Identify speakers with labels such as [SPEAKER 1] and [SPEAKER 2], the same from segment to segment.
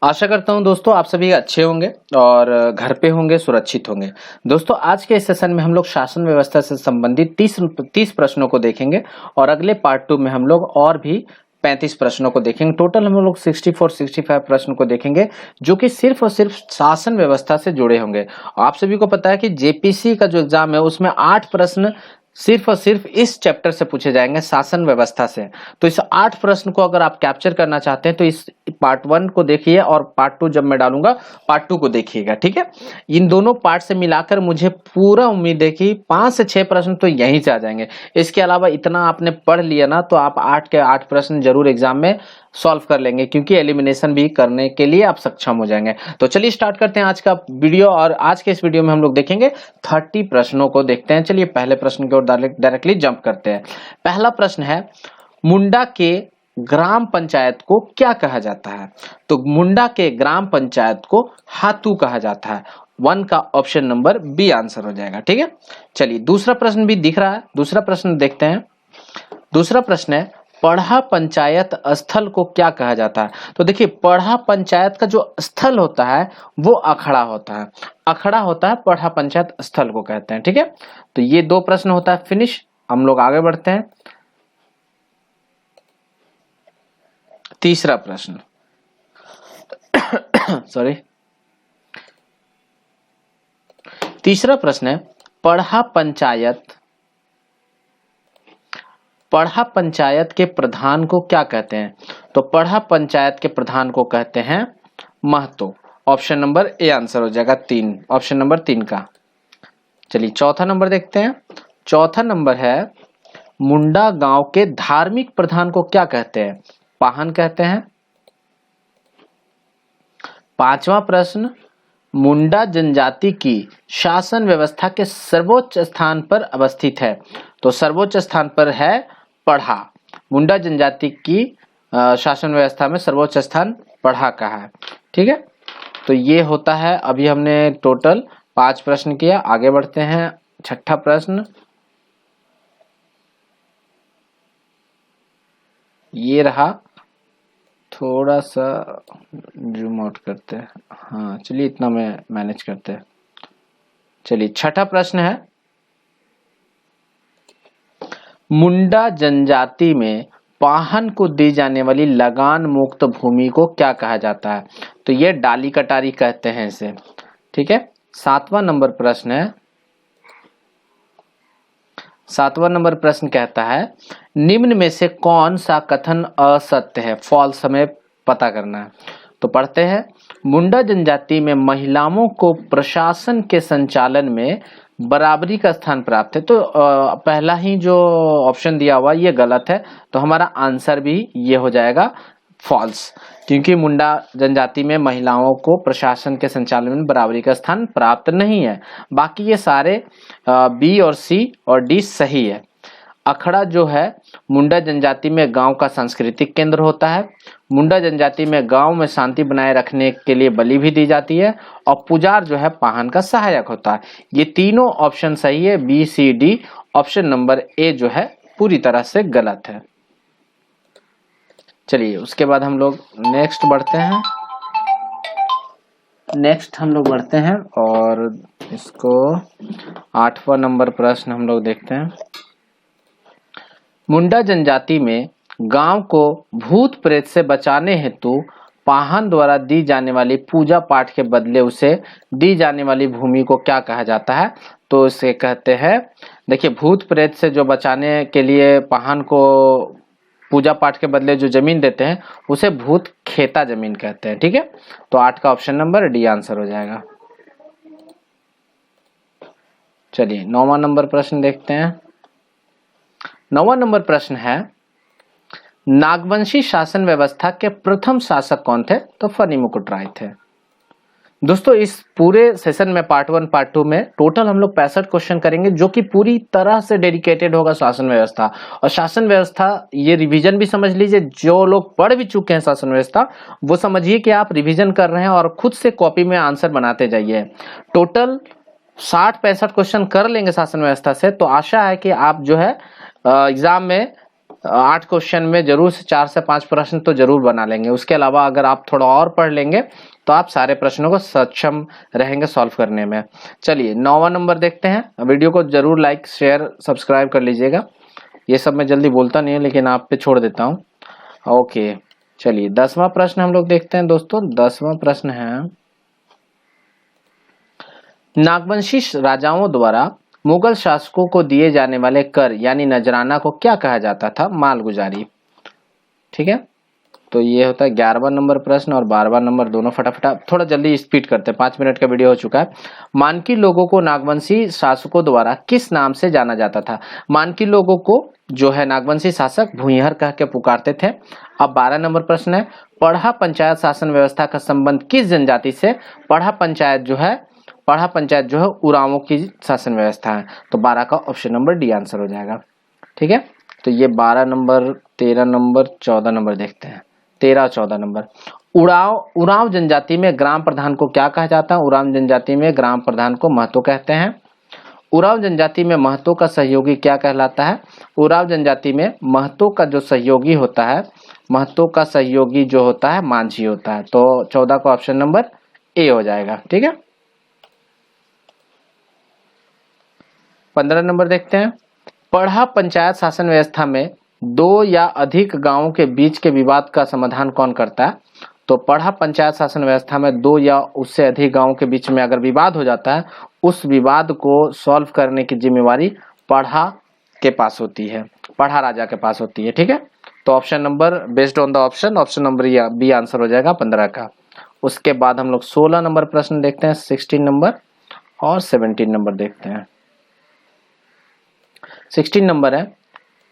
[SPEAKER 1] आशा करता हूं दोस्तों आप सभी अच्छे होंगे और घर पे होंगे, सुरक्षित होंगे। दोस्तों आज के इस सेशन में हम लोग शासन व्यवस्था से संबंधित 30 प्रश्नों को देखेंगे और अगले पार्ट 2 में हम लोग और भी 35 प्रश्नों को देखेंगे। टोटल हम लोग 64-65 प्रश्न को देखेंगे जो कि सिर्फ और सिर्फ शासन व्यवस्था से जुड़े होंगे। आप सभी को पता है कि जेपीसी का जो एग्जाम है उसमें 8 प्रश्न सिर्फ और सिर्फ इस चैप्टर से पूछे जाएंगे, शासन व्यवस्था से। तो इस 8 प्रश्न को अगर आप कैप्चर करना चाहते हैं तो इस पार्ट 1 को देखिए और पार्ट 2 जब मैं डालूंगा पार्ट 2 को देखिएगा, ठीक है। इन दोनों पार्ट से मिलाकर मुझे पूरा उम्मीद है कि 5 से 6 प्रश्न तो यहीं से आ जाएंगे। इसके अलावा इतना आपने पढ़ लिया ना तो आप 8 के 8 प्रश्न जरूर एग्जाम में सॉल्व कर लेंगे, क्योंकि एलिमिनेशन भी करने के लिए आप सक्षम हो जाएंगे। तो चलिए स्टार्ट करते हैं आज का वीडियो और आज के इस वीडियो में हम लोग देखेंगे 30 प्रश्नों को देखते हैं। चलिए पहले प्रश्न की ओर डायरेक्टली जंप करते हैं। पहला प्रश्न है, मुंडा के ग्राम पंचायत को क्या कहा जाता है? तो मुंडा के ग्राम पंचायत को हातू कहा जाता है। 1 का ऑप्शन नंबर बी आंसर हो जाएगा, ठीक है। चलिए दूसरा प्रश्न भी दिख रहा है, दूसरा प्रश्न देखते हैं। दूसरा प्रश्न है, पढ़ा पंचायत स्थल को क्या कहा जाता है? तो देखिए पढ़ा पंचायत का जो स्थल होता है वो अखड़ा होता है, अखड़ा होता है, पढ़ा पंचायत स्थल को कहते हैं, ठीक है। तो ये 2 प्रश्न होता है फिनिश। हम लोग आगे बढ़ते हैं। तीसरा प्रश्न सॉरी, तीसरा प्रश्न है, पढ़ा पंचायत के प्रधान को क्या कहते हैं? तो पढ़ा पंचायत के प्रधान को कहते हैं Mahto. Option number A answer हो जाएगा 3, ऑप्शन नंबर 3 का। चलिए चौथा नंबर देखते हैं। चौथा नंबर है, मुंडा गांव के धार्मिक प्रधान को क्या कहते हैं? पाहन कहते हैं। पांचवा प्रश्न, मुंडा जनजाति की शासन व्यवस्था के सर्वोच्च स्थान पर अवस्थित है। तो सर्वोच्च स्थान पर है पढ़ा। मुंडा जनजाति की शासन व्यवस्था में सर्वोच्च स्थान पढ़ा का है, ठीक है। तो ये होता है, अभी हमने टोटल 5 प्रश्न किया। आगे बढ़ते हैं। छठा प्रश्न ये रहा, थोड़ा सा जूम आउट करते हैं। हाँ चलिए इतना में मैनेज करते हैं। चलिए छठा प्रश्न है, मुंडा जनजाति में पाहन को दी जाने वाली लगान मुक्त भूमि को क्या कहा जाता है? तो ये डाली कटारी कहते हैं इसे, ठीक है। सातवां नंबर प्रश्न है, सातवां नंबर प्रश्न कहता है, निम्न में से कौन सा कथन असत्य है? फॉल्स हमें पता करना है। तो पढ़ते हैं, मुंडा जनजाति में महिलाओं को प्रशासन के संचालन में बराबरी का स्थान प्राप्त है। तो पहला ही जो ऑप्शन दिया हुआ ये गलत है, तो हमारा आंसर भी ये हो जाएगा फॉल्स, क्योंकि मुंडा जनजाति में महिलाओं को प्रशासन के संचालन में बराबरी का स्थान प्राप्त नहीं है। बाकी ये सारे बी और सी और डी सही है। अखड़ा जो है मुंडा जनजाति में गांव का सांस्कृतिक केंद्र होता है। मुंडा जनजाति में गांव में शांति बनाए रखने के लिए बलि भी दी जाती है और पुजार जो है पाहन का सहायक होता है। ये तीनों ऑप्शन सही है, B C D. Option number A जो है पूरी तरह से गलत है। चलिए उसके बाद हम लोग नेक्स्ट बढ़ते हैं। नेक्स्ट हम लोग बढ़ते हैं और इसको 8वां नंबर प्रश्न हम लोग देखते हैं। मुंडा जनजाति में गांव को भूत प्रेत से बचाने हेतु पाहन द्वारा दी जाने वाली पूजा पाठ के बदले उसे दी जाने वाली भूमि को क्या कहा जाता है? तो इसे कहते हैं, देखिए भूत प्रेत से जो बचाने के लिए पाहन को पूजा पाठ के बदले जो जमीन देते हैं उसे भूत खेता जमीन कहते हैं, ठीक है। तो 8 का ऑप्शन नंबर डी आंसर हो जाएगा। चलिए 9वां नंबर प्रश्न देखते हैं। 9वां नंबर प्रश्न है, नागवंशी शासन व्यवस्था के प्रथम शासक कौन थे? तो फनी मुकुट राय थे। दोस्तों इस पूरे सेशन में पार्ट 1 पार्ट 2 में टोटल हम लोग 65 क्वेश्चन करेंगे जो कि पूरी तरह से डेडिकेटेड होगा शासन व्यवस्था। और शासन व्यवस्था ये रिवीजन भी समझ लीजिए, जो लोग पढ़ भी चुके हैं शासन व्यवस्था वो समझिए कि आप रिवीजन कर रहे हैं और खुद से कॉपी में आंसर बनाते जाइए। टोटल 60-65 क्वेश्चन कर लेंगे शासन व्यवस्था से, तो आशा है कि आप जो है एग्जाम में 8 क्वेश्चन में जरूर से 4 से 5 प्रश्न तो जरूर बना लेंगे। उसके अलावा अगर आप थोड़ा और पढ़ लेंगे तो आप सारे प्रश्नों को सक्षम रहेंगे सॉल्व करने में। चलिए 9वां नंबर देखते हैं। वीडियो को जरूर लाइक शेयर सब्सक्राइब कर लीजिएगा। ये सब मैं जल्दी बोलता नहीं हूँ लेकिन आप पे छोड़ देता हूँ। ओके चलिए 10वां प्रश्न हम लोग देखते हैं दोस्तों। 10वां प्रश्न है, नागवंशी राजाओं द्वारा मुगल शासकों को दिए जाने वाले कर यानी नजराना को क्या कहा जाता था? मालगुजारी। ठीक है, तो ये होता है 11वां नंबर प्रश्न और 12वां नंबर दोनों फटाफट थोड़ा जल्दी स्पीड करते हैं, 5 मिनट का वीडियो हो चुका है। मानकी लोगों को नागवंशी शासकों द्वारा किस नाम से जाना जाता था? मानकी लोगों को जो है नागवंशी शासक भूंयहर कह के पुकारते थे। अब 12 नंबर प्रश्न है, पढ़ा पंचायत शासन व्यवस्था का संबंध किस जनजाति से? पढ़ा पंचायत जो है उरांवों की शासन व्यवस्था है। तो 12 का ऑप्शन नंबर डी आंसर हो जाएगा। ठीक है, तो ये 12 नंबर 13 नंबर 14 नंबर देखते हैं। 13 और 14 नंबर, उरांव जनजाति में ग्राम प्रधान को क्या कहा जाता है? उरांव जनजाति में ग्राम प्रधान को महतो कहते हैं। उरांव जनजाति में महतो का सहयोगी क्या कहलाता है? उरांव जनजाति में महतो का जो सहयोगी होता है, महतो का सहयोगी जो होता है मांझी होता है। तो 14 का ऑप्शन नंबर ए हो जाएगा। ठीक है, 15 नंबर देखते हैं। पढ़ा पंचायत शासन व्यवस्था में 2 या अधिक गांवों के बीच के विवाद का समाधान कौन करता है? तो पढ़ा पंचायत शासन व्यवस्था में 2 या उससे अधिक गांवों के बीच में अगर विवाद हो जाता है, उस विवाद को सॉल्व करने की जिम्मेवारी पढ़ा के पास होती है, पढ़ा राजा के पास होती है। ठीक है, तो option number based on the option number B answer हो जाएगा 15 का। उसके बाद हम लोग 16 नंबर प्रश्न देखते हैं, 16 नंबर और 17 नंबर देखते हैं। 16 नंबर है,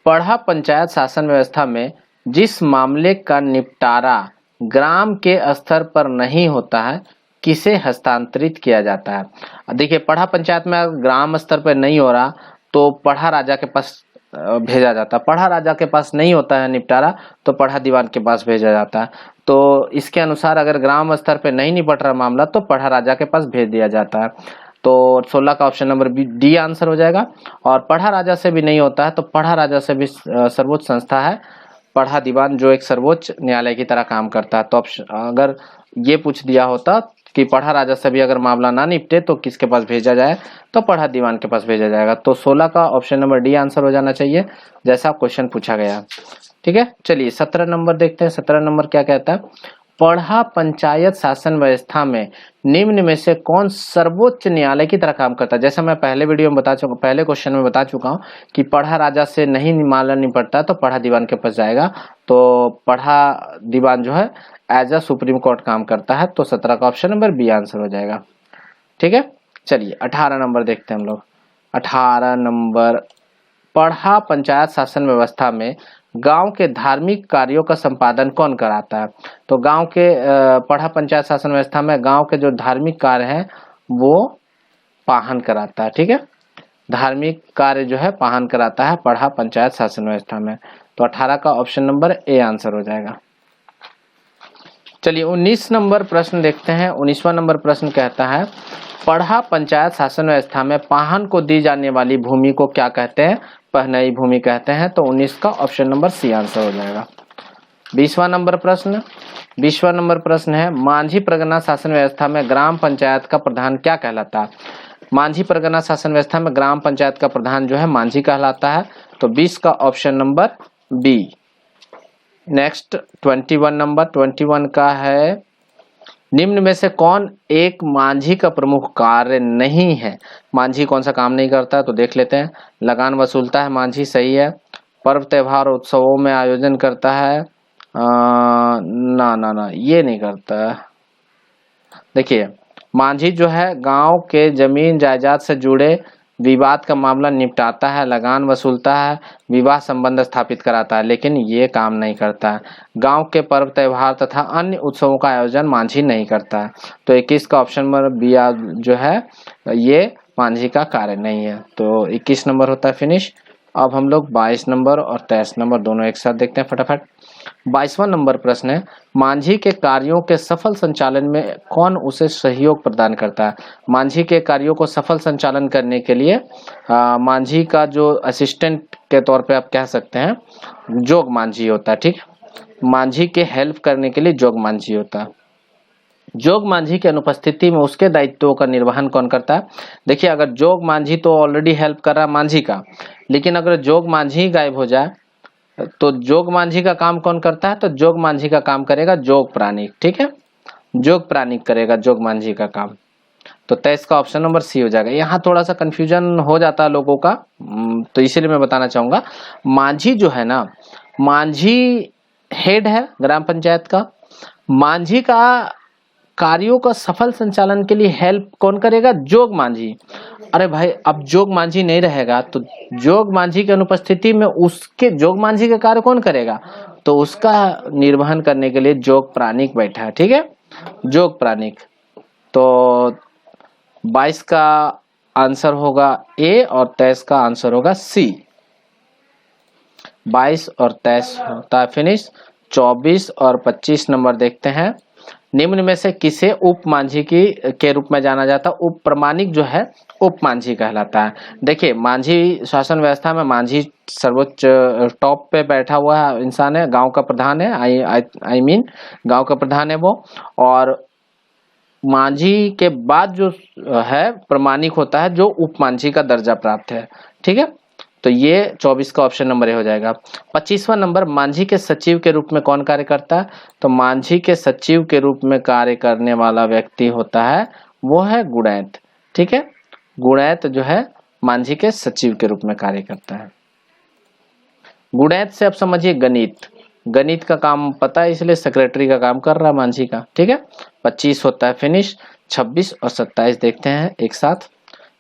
[SPEAKER 1] पढ़ा पंचायत शासन व्यवस्था में जिस मामले का निपटारा ग्राम के स्तर पर नहीं होता है किसे हस्तांतरित किया जाता है? देखिए पढ़ा पंचायत में ग्राम स्तर पर नहीं हो रहा तो पढ़ा राजा के पास भेजा जाता है। पढ़ा राजा के पास नहीं होता है निपटारा तो पढ़ा दीवान के पास भेजा जाता है। तो इसके अनुसार अगर ग्राम स्तर पर नहीं निपट रहा मामला तो पढ़ा राजा के पास भेज दिया जाता है। तो 16 का ऑप्शन नंबर डी आंसर हो जाएगा। और पढ़ा राजा से भी नहीं होता है तो पढ़ा राजा से भी सर्वोच्च संस्था है पढ़ा दीवान, जो एक सर्वोच्च न्यायालय की तरह काम करता है। तो अगर ये पूछ दिया होता कि पढ़ा राजा से भी अगर मामला ना निपटे तो किसके पास भेजा जाए, तो पढ़ा दीवान के पास भेजा जाएगा। तो 16 का ऑप्शन नंबर डी आंसर हो जाना चाहिए जैसा क्वेश्चन पूछा गया। ठीक है, चलिए 17 नंबर देखते हैं। 17 नंबर क्या कहता है? पढ़ा पंचायत शासन व्यवस्था में निम्न में से कौन सर्वोच्च न्यायालय की तरह काम करता है? जैसा मैं पहले वीडियो में पहले क्वेश्चन में बता चुका हूं कि पढ़ा राजा से नहीं मामला निपटता तो पढ़ा दीवान के पास जाएगा। तो पढ़ा दीवान जो है एज अ सुप्रीम कोर्ट काम करता है। तो 17 का ऑप्शन नंबर बी आंसर हो जाएगा। ठीक है, चलिए 18 नंबर देखते हैं हम लोग। 18 नंबर, पढ़ा पंचायत शासन व्यवस्था में गांव के धार्मिक कार्यों का संपादन कौन कराता है? तो गांव के पढ़ा पंचायत शासन व्यवस्था में गांव के जो धार्मिक कार्य है वो पाहन कराता है। ठीक है, धार्मिक कार्य जो है पाहन कराता है पढ़ा पंचायत शासन व्यवस्था में। तो 18 का ऑप्शन नंबर ए आंसर हो जाएगा। चलिए 19 नंबर प्रश्न देखते हैं। 19वां नंबर प्रश्न कहता है, पढ़ा पंचायत शासन व्यवस्था में पाहन को दी जाने वाली भूमि को क्या कहते हैं? पहनई भूमि कहते हैं। तो 19 का ऑप्शन नंबर सी आंसर हो जाएगा। 20वां नंबर प्रश्न, 20वां नंबर प्रश्न है, मांझी परगना शासन व्यवस्था में ग्राम पंचायत का प्रधान क्या कहलाता है? मांझी परगना शासन व्यवस्था में ग्राम पंचायत का प्रधान जो है मांझी कहलाता है। तो 20 का option number B. Next 21 number, 21 का है, निम्न में से कौन एक मांझी का प्रमुख कार्य नहीं है? मांझी कौन सा काम नहीं करता है? तो देख लेते हैं। लगान वसूलता है मांझी, सही है। पर्व त्योहार उत्सवों में आयोजन करता है, ना ये नहीं करता है। देखिए मांझी जो है गांव के जमीन जायदाद से जुड़े विवाद का मामला निपटाता है, लगान वसूलता है, विवाह संबंध स्थापित कराता है, लेकिन ये काम नहीं करता है। गांव के पर्व त्योहार तथा अन्य उत्सवों का आयोजन मांझी नहीं करता है। तो 21 का ऑप्शन नंबर बी जो है ये मांझी का कार्य नहीं है। तो 21 नंबर होता है फिनिश। अब हम लोग 22 नंबर और 23 नंबर दोनों एक साथ देखते हैं फटाफट। 22वां नंबर प्रश्न है, मांझी के कार्यों के सफल संचालन में कौन उसे सहयोग प्रदान करता है? मांझी के कार्यों को सफल संचालन करने के लिए मांझी का जो असिस्टेंट के तौर पे आप कह सकते हैं जोग मांझी होता है। ठीक, मांझी के हेल्प करने के लिए जोग मांझी होता है। जोग मांझी की अनुपस्थिति में उसके दायित्वों का निर्वहन कौन करता है? देखिए, अगर जोग मांझी तो ऑलरेडी हेल्प कर रहा है मांझी का, लेकिन अगर जोग मांझी गायब हो जाए तो जोग मांझी का काम कौन करता है? तो जोग मांझी का काम करेगा जोग प्राणिक। ठीक है, जोग प्राणिक करेगा जोग मांझी का काम। तो 23 का ऑप्शन नंबर सी हो जाएगा। यहाँ थोड़ा सा कंफ्यूजन हो जाता है लोगों का, तो इसीलिए मैं बताना चाहूंगा, मांझी जो है ना, मांझी हेड है ग्राम पंचायत का। मांझी का कार्यों का सफल संचालन के लिए हेल्प कौन करेगा? जोग मांझी। अरे भाई, अब जोग मांझी नहीं रहेगा तो जोग मांझी की अनुपस्थिति में उसके जोग मांझी का कार्य कौन करेगा? तो उसका निर्वहन करने के लिए जोग प्राणिक बैठा है। ठीक है, जोग प्राणिक। तो 22 का आंसर होगा ए और 23 का आंसर होगा सी। 22 और 23 होता है फिनिश। 24 और 25 नंबर देखते हैं। निम्न में से किसे उप मांझी के रूप में जाना जाता है? उप प्रमाणिक जो है उप मांझी कहलाता है। देखिए, मांझी शासन व्यवस्था में मांझी सर्वोच्च टॉप पे बैठा हुआ है इंसान है, गांव का प्रधान है। आई मीन गांव का प्रधान है वो। और मांझी के बाद जो है प्रमाणिक होता है जो उप मांझी का दर्जा प्राप्त है। ठीक है, तो ये 24 का ऑप्शन नंबर ए हो जाएगा। 25वां नंबर, मांझी के सचिव के रूप में कौन कार्य करता है? तो मांझी के सचिव के रूप में कार्य करने वाला व्यक्ति होता है वो है गुणैत। ठीक है, गुणैत जो है मांझी के सचिव के रूप में कार्य करता है। गुणैत से आप समझिए गणित, गणित का काम पता है, इसलिए सेक्रेटरी का काम कर रहा है मांझी का। ठीक है, 25 होता है फिनिश। 26 और 27 देखते हैं एक साथ।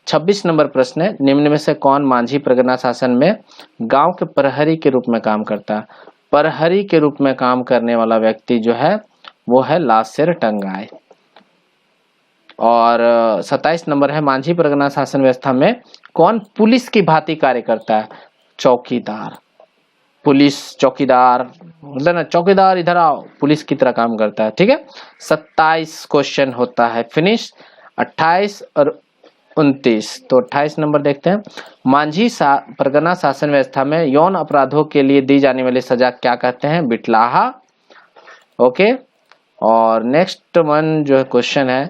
[SPEAKER 1] 26 नंबर प्रश्न है, निम्न में से कौन मांझी परगना शासन में गांव के प्रहरी के रूप में काम करता है? प्रहरी के रूप में काम करने वाला व्यक्ति जो है वो है लासेर टंगाई। और 27 नंबर है, मांझी परगना शासन व्यवस्था में कौन पुलिस की भांति कार्य करता है? चौकीदार। पुलिस चौकीदार, मतलब ना चौकीदार इधर आओ, पुलिस की तरह काम करता है। ठीक है, 27 क्वेश्चन होता है फिनिश। 28 और 29, तो 28 नंबर देखते हैं। मांझी परगना शासन व्यवस्था में यौन अपराधों के लिए दी जाने वाली सजा क्या कहते हैं? बिटलाहा। ओके, और नेक्स्ट वन जो क्वेश्चन है,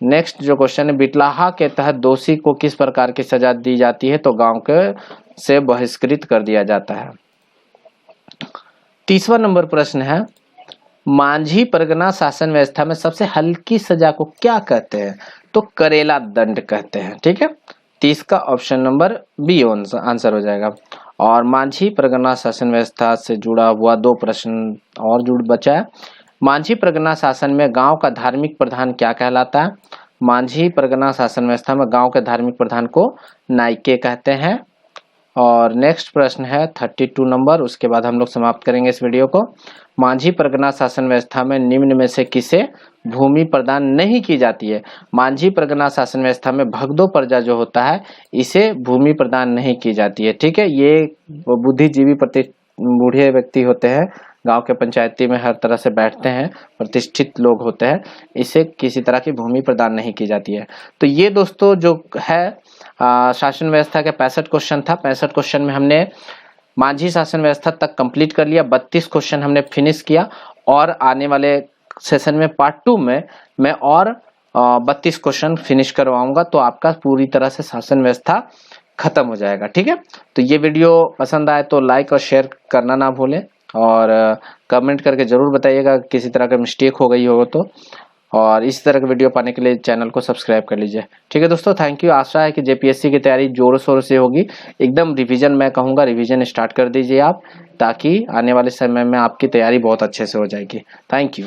[SPEAKER 1] नेक्स्ट जो क्वेश्चन है, बिटलाहा के तहत दोषी को किस प्रकार की सजा दी जाती है? तो गांव के से बहिष्कृत कर दिया जाता है। 30वां नंबर प्रश्न है, मांझी परगना शासन व्यवस्था में सबसे हल्की सजा को क्या कहते हैं? तो करेला दंड कहते हैं। ठीक है, 30 का ऑप्शन नंबर बी आंसर हो जाएगा। और मांझी परगना शासन व्यवस्था से जुड़ा हुआ 2 प्रश्न और जुड़ बचा है। मांझी परगना शासन में गांव का धार्मिक प्रधान क्या कहलाता है? मांझी परगना शासन व्यवस्था में गांव के धार्मिक प्रधान को नायके कहते हैं। और नेक्स्ट प्रश्न है 32 नंबर, उसके बाद हम लोग समाप्त करेंगे इस वीडियो को। मांझी परगना शासन व्यवस्था में निम्न में से किसे भूमि प्रदान नहीं की जाती है? मांझी परगना शासन व्यवस्था में भगदो प्रजा जो होता है इसे भूमि प्रदान नहीं की जाती है। ठीक है, ये बुद्धिजीवी बूढ़े व्यक्ति होते हैं, गांव के पंचायती में हर तरह से बैठते हैं, प्रतिष्ठित लोग होते हैं, इसे किसी तरह की भूमि प्रदान नहीं की जाती है। तो ये दोस्तों जो है शासन व्यवस्था के 65 क्वेश्चन था। 65 क्वेश्चन में हमने मांझी शासन व्यवस्था तक कंप्लीट कर लिया। 32 क्वेश्चन हमने फिनिश किया और आने वाले सेशन में पार्ट 2 में मैं और 32 क्वेश्चन फिनिश करवाऊंगा, तो आपका पूरी तरह से शासन व्यवस्था खत्म हो जाएगा। ठीक है, तो ये वीडियो पसंद आए तो लाइक और शेयर करना ना भूलें, और कमेंट करके जरूर बताइएगा किसी तरह का मिस्टेक हो गई हो तो। और इस तरह के वीडियो पाने के लिए चैनल को सब्सक्राइब कर लीजिए। ठीक है दोस्तों, थैंक यू। आशा है कि जेपीएससी की तैयारी जोरों शोरों से होगी। एकदम रिवीजन, मैं कहूँगा रिवीजन स्टार्ट कर दीजिए आप, ताकि आने वाले समय में आपकी तैयारी बहुत अच्छे से हो जाएगी। Thank you.